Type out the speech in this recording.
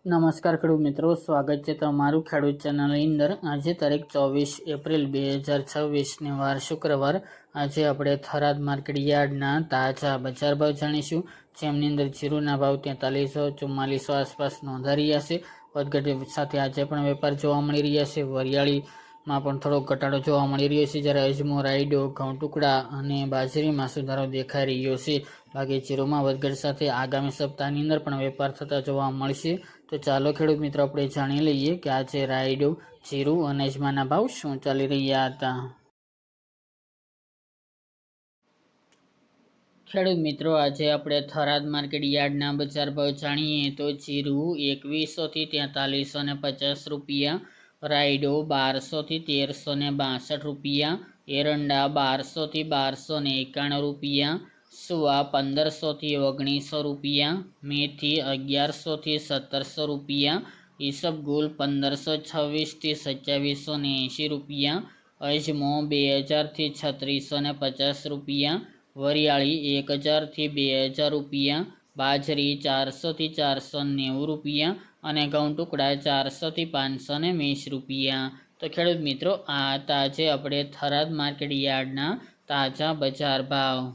નમસ્કાર ખેડૂત મિત્રો, સ્વાગત છે તમારું ખેડૂત ચેનલની અંદર। આજે તારીખ 24 એપ્રિલ 2026 વાર શુક્રવાર। આજે આપણે થરાદ માર્કેટ યાર્ડના તાજા બજાર ભાવ જાણીશું, જેમની અંદર જીરુના ભાવ 4344 આસપાસ નોંધાઈ રહ્યા છે। વધઘટ સાથે આજે પણ વેપાર જોવા મળી રહ્યા છે। વરિયાળીમાં પણ થોડો ઘટાડો જોવા મળી રહ્યો છે, જ્યારે અજમો, રાયડો, ઘઉં ટુકડા અને બાજરીમાં સુધારો દેખાઈ રહ્યો છે। બાકી જીરુમાં વધઘટ સાથે આગામી સપ્તાહની અંદર પણ વેપાર થતા જોવા મળશે। તો ચાલો ખેડૂત મિત્રો આપણે જાણી લઈએ કે આજે રાયડો, જીરું અને અજમાના ભાવ શું ચાલી રહ્યા હતા। ખેડૂત મિત્રો, આજે આપણે થરાદ માર્કેટ યાર્ડના બજાર ભાવ જાણીએ તો જીરું 2100 થી 4350 રૂપિયા, રાયડો 1200 થી 1362 રૂપિયા, એરંડા 1200 થી 1291 રૂપિયા, સુવા 1500 થી 1900 રૂપિયા, મેથી 1100 થી 1700 રૂપિયા, ઈસબગુલ 1526 થી 2780 રૂપિયા, અજમો 2000 થી 3650 રૂપિયા, વરિયાળી 1000 થી 2000 રૂપિયા, બાજરી 400 થી 490 રૂપિયા અને ઘઉં ટુકડા 400 થી 520 રૂપિયા। તો ખેડૂત મિત્રો, આ તાજે આપણે થરાદ માર્કેટ યાર્ડના તાજા બજાર ભાવ।